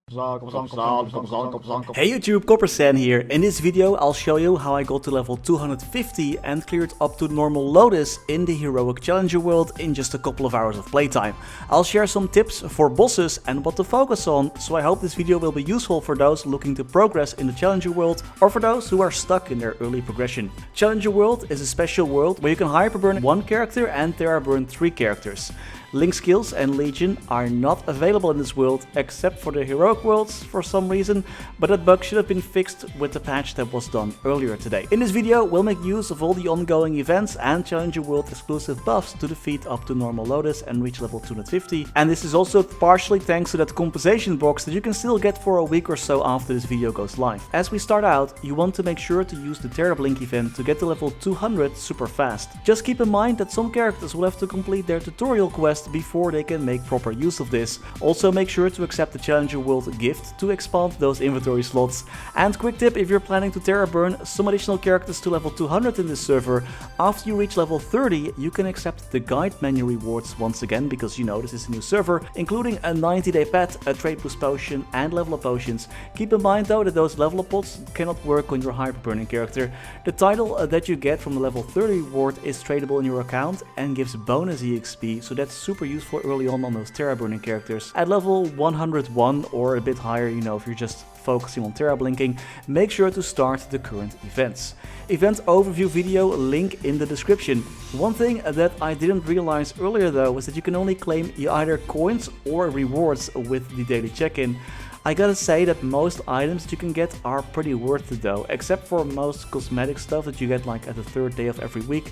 Hey YouTube, Coppersan here. In this video I'll show you how I got to level 250 and cleared up to normal Lotus in the heroic challenger world in just a couple of hours of playtime. I'll share some tips for bosses and what to focus on, so I hope this video will be useful for those looking to progress in the challenger world or for those who are stuck in their early progression. Challenger world is a special world where you can hyperburn one character and tera burn 3 characters. Link skills and Legion are not available in this world except for the heroic worlds for some reason, but that bug should have been fixed with the patch that was done earlier today. In this video we'll make use of all the ongoing events and Challenger World exclusive buffs to defeat up to normal Lotus and reach level 250, and this is also partially thanks to that compensation box that you can still get for a week or so after this video goes live. As we start out, you want to make sure to use the Terra Blink event to get to level 200 super fast. Just keep in mind that some characters will have to complete their tutorial quest before they can make proper use of this. Also make sure to accept the Challenger World gift to expand those inventory slots. And quick tip, if you're planning to Terra burn some additional characters to level 200 in this server, after you reach level 30 you can accept the guide menu rewards once again, because you know this is a new server, including a 90-day pet, a trade boost potion and level up potions. Keep in mind though that those level up pots cannot work on your hyper burning character. The title that you get from the level 30 reward is tradable in your account and gives bonus EXP, so that's super useful early on those Terra burning characters. At level 101 or a bit higher, you know, if you're just focusing on Terra blinking, make sure to start the current events. Event overview video link in the description. One thing that I didn't realize earlier though was that you can only claim either coins or rewards with the daily check-in. I gotta say that most items that you can get are pretty worth it though, except for most cosmetic stuff that you get like at the 3rd day of every week.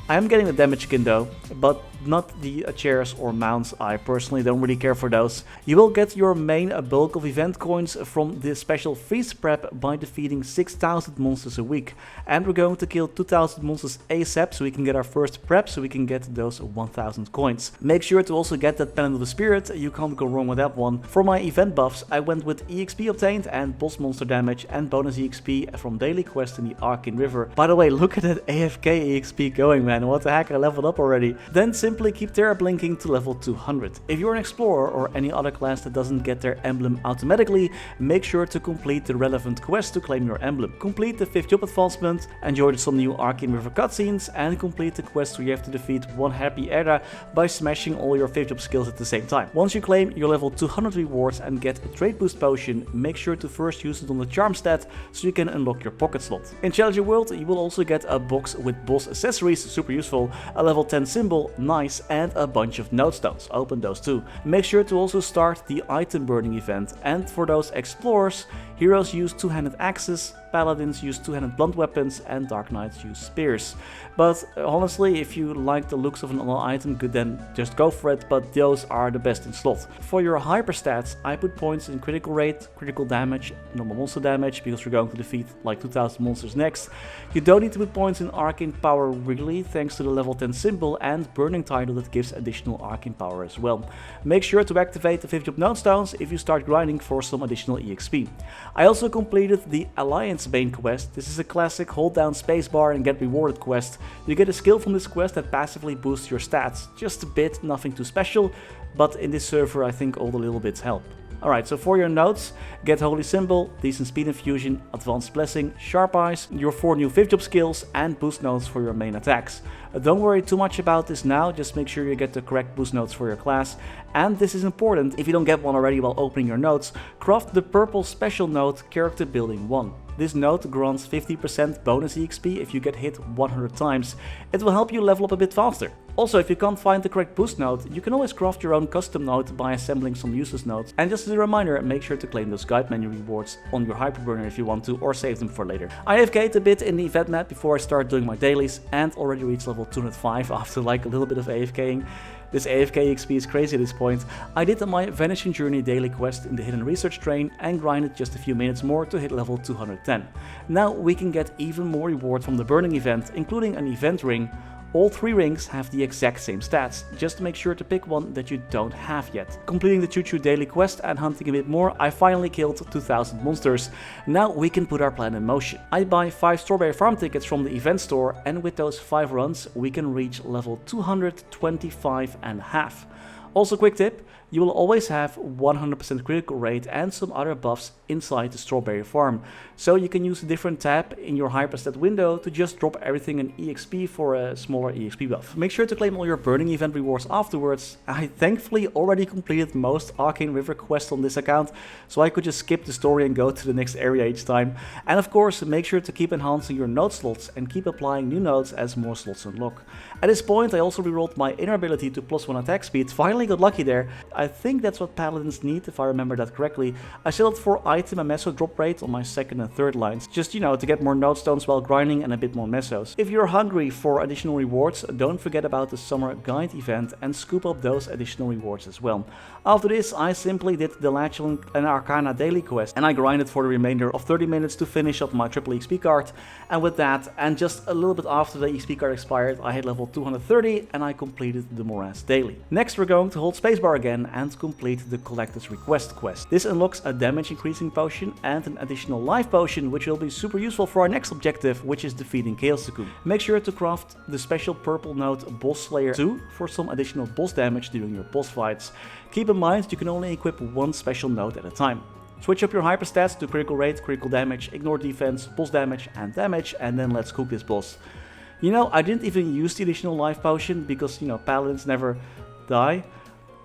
I am getting the damage skin though, but not the chairs or mounts. I personally don't really care for those. You will get your main bulk of event coins from the special freeze prep by defeating 6,000 monsters a week. And we're going to kill 2,000 monsters ASAP so we can get our first prep, so we can get those 1,000 coins. Make sure to also get that Pendant of the Spirit, you can't go wrong with that one. For my event buffs I went with EXP obtained and boss monster damage and bonus EXP from daily quest in the Arcane River. By the way, look at that AFK EXP going, man, what the heck, I leveled up already. Then simply keep Terra blinking to level 200. If you're an explorer or any other class that doesn't get their emblem automatically, make sure to complete the relevant quest to claim your emblem. Complete the 5th job advancement, enjoy some new Arcane River cutscenes, and complete the quest where you have to defeat one happy era by smashing all your 5th job skills at the same time. Once you claim your level 200 rewards and get a trade boost potion, make sure to first use it on the charm stat so you can unlock your pocket slot. In Challenger World you will also get a box with boss accessories, super useful, a level 10 symbol, nice, and a bunch of node stones. Open those too. Make sure to also start the item burning event, and for those explorers, heroes use two-handed axes, paladins use two-handed blunt weapons, and dark knights use spears. But honestly, if you like the looks of an item, good, then just go for it, but those are the best in slot. For your hyper stats, I put points in critical rate, critical damage, normal monster damage, because we're going to defeat like 2,000 monsters next. You don't need to put points in arcane power really, thanks to the level 10 symbol and burning title that gives additional arcane power as well. Make sure to activate the 5th job node stones if you start grinding for some additional EXP. I also completed the Alliance Bane quest. This is a classic hold down spacebar and get rewarded quest. You get a skill from this quest that passively boosts your stats. Just a bit, nothing too special, but in this server I think all the little bits help. Alright, so for your nodes, get Holy Symbol, Decent Speed Infusion, Advanced Blessing, Sharp Eyes, your 4 new 5th job skills, and boost nodes for your main attacks. Don't worry too much about this now, just make sure you get the correct boost nodes for your class. And this is important, if you don't get one already while opening your nodes, craft the purple special node Character Building 1. This node grants 50% bonus EXP if you get hit 100 times. It will help you level up a bit faster. Also, if you can't find the correct boost node, you can always craft your own custom node by assembling some useless nodes. And just as a reminder, make sure to claim those guide menu rewards on your hyperburner if you want to, or save them for later. I AFK'd a bit in the event map before I start doing my dailies and already reached level 205 after like a little bit of AFKing. This AFK XP is crazy at this point. I did my Vanishing Journey daily quest in the Hidden Research Train and grinded just a few minutes more to hit level 210. Now we can get even more reward from the burning event, including an event ring. All 3 rings have the exact same stats, just make sure to pick one that you don't have yet. Completing the Choo Choo daily quest and hunting a bit more, I finally killed 2,000 monsters. Now we can put our plan in motion. I buy 5 strawberry farm tickets from the event store, and with those 5 runs we can reach level 225.5. Also quick tip, you will always have 100% critical rate and some other buffs inside the strawberry farm. So you can use a different tab in your hyperstat window to just drop everything in EXP for a smaller EXP buff. Make sure to claim all your burning event rewards afterwards. I thankfully already completed most Arcane River quests on this account, so I could just skip the story and go to the next area each time. And of course, make sure to keep enhancing your node slots and keep applying new nodes as more slots unlock. At this point, I also rerolled my inner ability to +1 attack speed. Finally got lucky there. I think that's what paladins need, if I remember that correctly. I settled for item and meso drop rate on my second and third lines, just to get more node stones while grinding and a bit more mesos. If you're hungry for additional rewards, don't forget about the summer guide event and scoop up those additional rewards as well. After this, I simply did the Latchel and Arcana daily quest, and I grinded for the remainder of 30 minutes to finish up my triple XP card. And with that, and just a little bit after the XP card expired, I hit level 230 and I completed the Morass daily. Next, we're going to hold spacebar again and complete the Collector's Request quest. This unlocks a damage increasing potion and an additional life potion, which will be super useful for our next objective, which is defeating Chaos Cocoon. Make sure to craft the special purple node Boss Slayer 2 for some additional boss damage during your boss fights. Keep in mind you can only equip one special node at a time. Switch up your hyperstats to critical rate, critical damage, ignore defense, boss damage, and then let's cook this boss. I didn't even use the additional life potion because, paladins never die.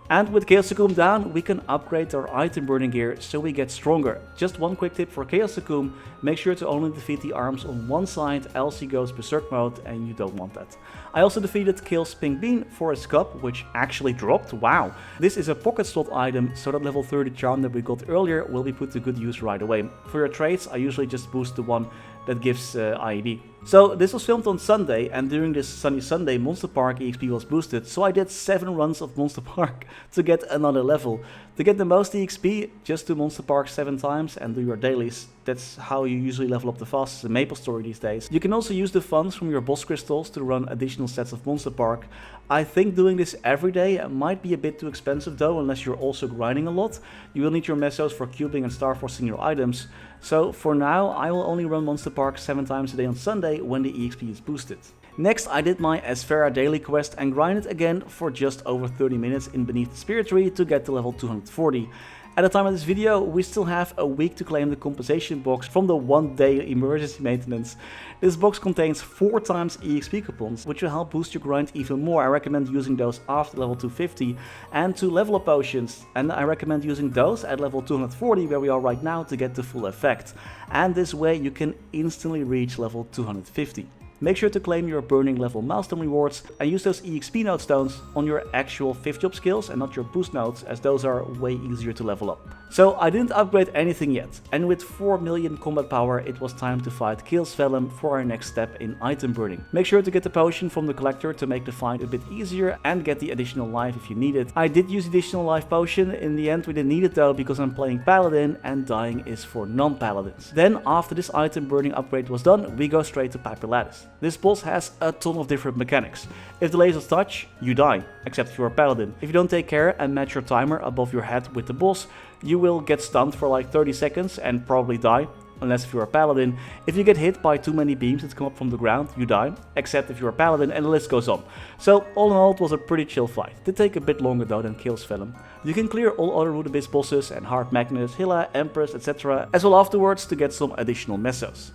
And with Chaos Cocoon down, we can upgrade our item burning gear so we get stronger. Just one quick tip for Chaos Cocoon, make sure to only defeat the arms on one side, else he goes berserk mode and you don't want that. I also defeated Kill's Pink Bean for his cup, which actually dropped. Wow! This is a pocket slot item, so that level 30 charm that we got earlier will be put to good use right away. For your traits, I usually just boost the one that gives IED. So this was filmed on Sunday, and during this sunny Sunday Monster Park EXP was boosted, so I did 7 runs of Monster Park to get another level. To get the most EXP, just do Monster Park 7 times and do your dailies. That's how you usually level up the fastest in MapleStory these days. You can also use the funds from your boss crystals to run additional sets of Monster Park. I think doing this every day might be a bit too expensive though, unless you're also grinding a lot. You will need your mesos for cubing and star forcing your items. So for now, I will only run Monster Park 7 times a day on Sunday when the EXP is boosted. Next, I did my Esfera daily quest and grinded again for just over 30 minutes in Beneath the Spirit Tree to get to level 240. At the time of this video, we still have a week to claim the compensation box from the 1-day emergency maintenance. This box contains 4 times EXP coupons, which will help boost your grind even more. I recommend using those after level 250, and 2 level up potions, and I recommend using those at level 240 where we are right now to get the full effect. And this way you can instantly reach level 250. Make sure to claim your burning level milestone rewards and use those EXP node stones on your actual 5th job skills and not your boost nodes, as those are way easier to level up. So I didn't upgrade anything yet, and with 4 million combat power it was time to fight Killsfell for our next step in item burning. Make sure to get the potion from the collector to make the fight a bit easier and get the additional life if you need it. I did use the additional life potion, in the end we didn't need it though because I'm playing paladin and dying is for non-paladins. Then after this item burning upgrade was done, we go straight to Papulatus. This boss has a ton of different mechanics. If the lasers touch, you die, except if you're a paladin. If you don't take care and match your timer above your head with the boss, you will get stunned for like 30 seconds and probably die, unless if you're a paladin. If you get hit by too many beams that come up from the ground, you die, except if you're a paladin, and the list goes on. So all in all, it was a pretty chill fight. It did take a bit longer though than Killsfell. You can clear all other Root Abyss bosses and Hard Magnus, Hilla, Empress, etc. as well afterwards to get some additional mesos.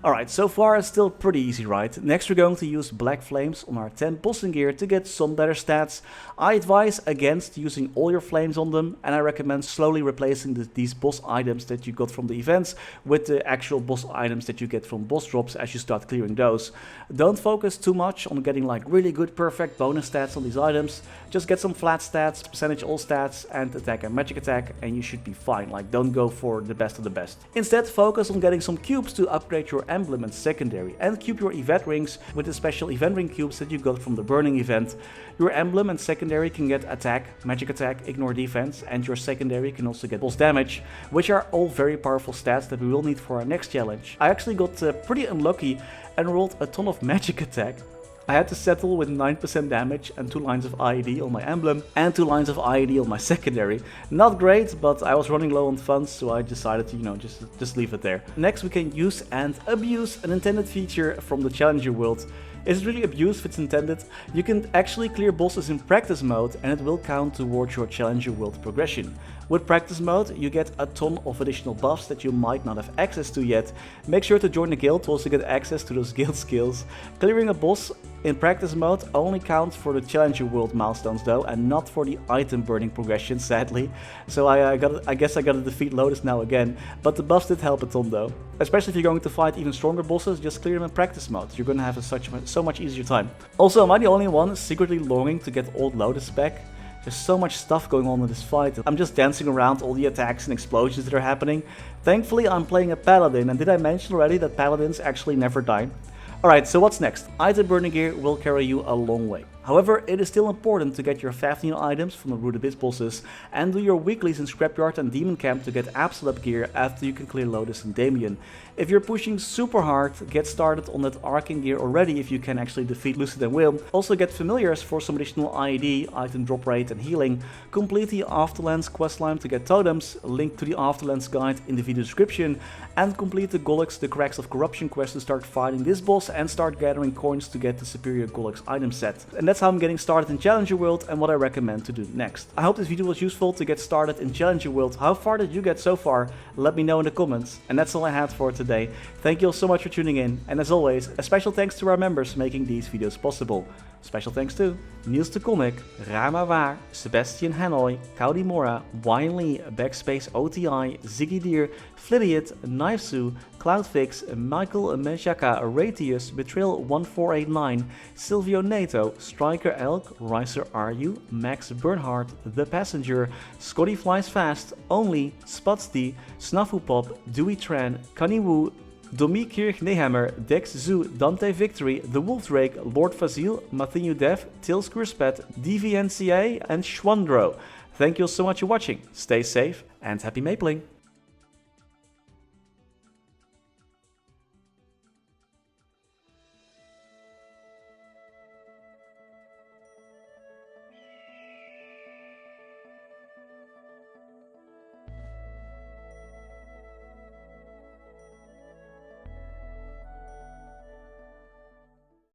Alright, so far it's still pretty easy, right? Next we're going to use Black Flames on our 10 bossing gear to get some better stats. I advise against using all your flames on them, and I recommend slowly replacing these boss items that you got from the events with the actual boss items that you get from boss drops as you start clearing those. Don't focus too much on getting like really good perfect bonus stats on these items. Just get some flat stats, percentage all stats, and attack and magic attack, and you should be fine. Like, don't go for the best of the best. Instead, focus on getting some cubes to upgrade your emblem and secondary, and cube your event rings with the special event ring cubes that you got from the burning event. Your emblem and secondary can get attack, magic attack, ignore defense, and your secondary can also get boss damage, which are all very powerful stats that we will need for our next challenge. I actually got pretty unlucky and rolled a ton of magic attack. I had to settle with 9% damage and 2 lines of IED on my emblem and 2 lines of IED on my secondary. Not great, but I was running low on funds, so I decided to, just leave it there. Next we can use and abuse an intended feature from the Challenger world. Is it really abused if it's intended? You can actually clear bosses in practice mode and it will count towards your Challenger World progression. With practice mode, you get a ton of additional buffs that you might not have access to yet. Make sure to join the guild to also get access to those guild skills. Clearing a boss in practice mode only counts for the Challenger World milestones though, and not for the item burning progression, sadly. So I guess I gotta defeat Lotus now again, but the buffs did help a ton though. Especially if you're going to fight even stronger bosses, just clear them in practice mode. You're gonna have so much easier time. Also, am I the only one secretly longing to get old Lotus back? There's so much stuff going on in this fight. I'm just dancing around all the attacks and explosions that are happening. Thankfully, I'm playing a paladin, and did I mention already that paladins actually never die? Alright, so what's next? Item burning gear will carry you a long way. However, it is still important to get your Fafnir items from the Root Abyss bosses and do your weeklies in Scrapyard and Demon Camp to get Absolute gear after you can clear Lotus and Damien. If you're pushing super hard, get started on that Arcane gear already if you can actually defeat Lucid and Will. Also get Familiars for some additional IED, item drop rate and healing. Complete the Afterlands questline to get totems, link to the Afterlands guide in the video description, and complete the Golux the Cracks of Corruption quest to start fighting this boss and start gathering coins to get the superior Golux item set. And that's how I'm getting started in Challenger World and what I recommend to do next. I hope this video was useful to get started in Challenger World. How far did you get so far? Let me know in the comments. And that's all I had for today. Thank you all so much for tuning in, and as always, a special thanks to our members making these videos possible. Special thanks to Niels de Comic, Rama Waar, Sebastian Hanoi, Cowdy Mora, Wine Lee, Backspace OTI, Ziggy Deer, Flidiot, Knifesu, Cloudfix, Michael Menjaka, Ratius, Betrayal 1489, Silvio Nato, Striker Elk, Ricer RU, Max Bernhardt, The Passenger, Scotty Flies Fast, Only, Spatsty, Snaffupop, Dewey Tran, Kanye Wu, Domi Kirch Nehammer, Dex Zoo, Dante Victory, The Wolf Drake, Lord Fazil, Mathenu Dev, Tils Kurspet, DVNCA, and Schwandro. Thank you all so much for watching. Stay safe and happy mapling!